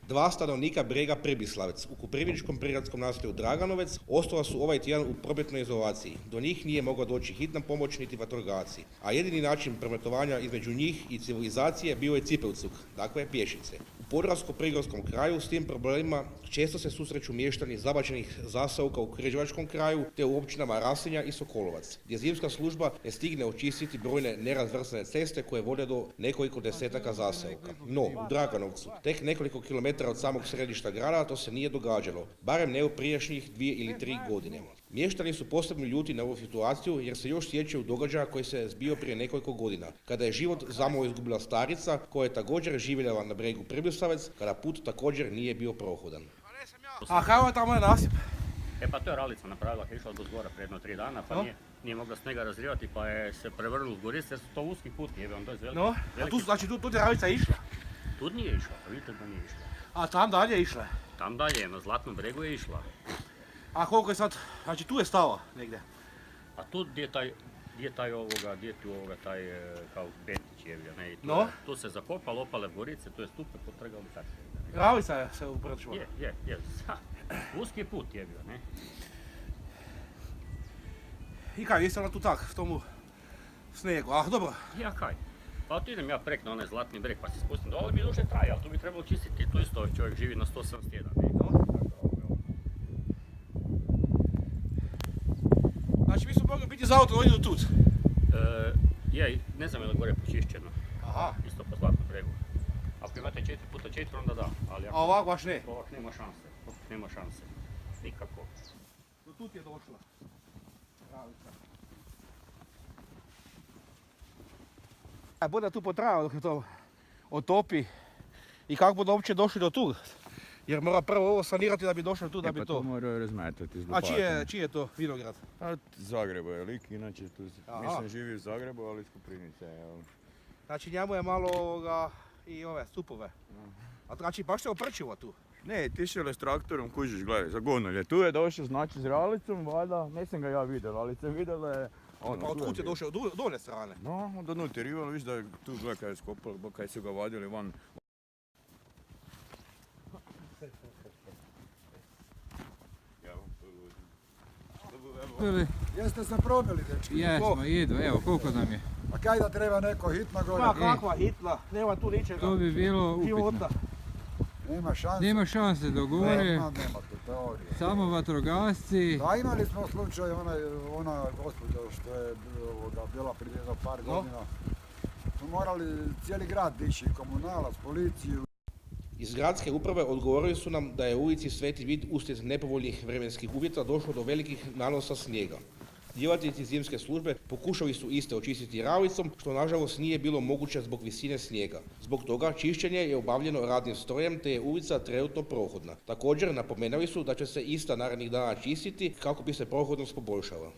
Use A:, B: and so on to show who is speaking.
A: Dva stanovnika brega Pribislavec u Koprivničkom prigradskom naselju Draganovec ostala su ovaj tjedan u probitnoj izolaciji. Do njih nije mogla doći hitna pomoć niti vatrogasci, a jedini način prometovanja između njih i civilizacije bio je cipelcuk, dakle pješice. U Podravsko-prigorskom kraju s tim problemima često se susreću mještani zabačenih zaseoka u Križevačkom kraju te u općinama Rasinja i Sokolovac, gdje zimska služba ne stigne očistiti brojne nerazvrstane ceste koje vode do nekoliko desetaka zaseoka. No, u Draganovcu, tek nekoliko kilometara od samog središta grada, to se nije događalo, barem ne u prijašnjih 2 ili 3 godine. Mještani su posebno ljuti na ovu situaciju jer se još sjećaju događaja koji se zbio prije nekoliko godina, kada je život zamalo izgubila starica koja je također živjela na bregu Pribislavec, kada put također nije bio prohodan.
B: A kako je tamo je nasip?
C: Pa to je Ralica napravila, kad je išla do zgora prije 3 dana, pa nije mogla snega razrijevati, pa je se prevrnula u gorice, jer su to uski put, on to je veliki.
B: No, a tu, znači tu je Ralica išla?
C: Tu nije išla, pa vidite da nije išla.
B: A tam dalje je išla?
C: Tam dalje, na Zlatnom bregu je išla.
B: A koliko je sad, znači tu je stala negdje?
C: A tu gdje je taj taj kao betić je, ne, tu se zakopalo, opale gorice, tu je stupe potrgali tako.
B: Ralica je se uprečila?
C: Je, uski put je bio, ne.
B: I kaj, jeste ona tu tak, v tomu snijegu, ah dobro.
C: Ja kaj, pa tu idem ja prek na onaj Zlatni breg pa se spustim, da ovo mi duže traje, ali tu bi trebalo čistiti, tu isto čovjek živi na 171, ne.
B: Znači mi smo mogli biti za auto, oni idu tut?
C: Ne znam je li gore počišćeno.
B: Aha.
C: Isto po Zlatnom bregu. Ako imate 4x4 onda da, ali
B: a ovako baš ne?
C: Ovako nema šanse. Nikako.
B: Do tut je došla. Ralica. Bude tu potrajalo dok je to otopi i kako bude uopće došli do tu? Jer mora prvo ovo sanirati da bi došli tu da bi to...
D: Pa to moraju razmetati s
B: A čiji je to vinograd?
D: Zagrebu je lik, inače tu mislim živi u Zagrebu, ali iz Koprivnice.
B: Znači njemu je malo i ove stupove. A znači baš se oprčivo tu?
D: Ne, tišele s traktorom, kužiš, gledaj, za gonulje. Tu je došao znači s Ralicom, valjda, nisam ga ja vidio, ali sam vidjela je...
B: Pa otkud je došao? Do one strane?
D: No, onda nutirivalo, viš da je tu gledaj kada je skopali, kada su ga vadili van.
E: Jeste se probili, dečki?
F: Jesmo, idu, evo koliko nam je.
E: A kaj da treba neko hitno gore?
B: Pa kakva hitla, nema tu ničega.
F: To bi bilo upitno.
E: Nema šanse.
F: Nema šanse do gore.
E: Nema tu teorije.
F: Samo vatrogasci.
E: Da, imali smo slučaj ona gospođa što je bila prije par godina. Smo morali cijeli grad dići, komunalac, policiju.
A: Iz gradske uprave odgovorili su nam da je u ulici Sveti Vid uslijed nepovoljnih vremenskih uvjeta došlo do velikih nanosa snijega. Djelatnici zimske službe pokušali su iste očistiti ralicom, što nažalost nije bilo moguće zbog visine snijega. Zbog toga čišćenje je obavljeno radnim strojem te je ulica trenutno prohodna. Također napomenuli su da će se ista narednih dana čistiti kako bi se prohodnost poboljšala.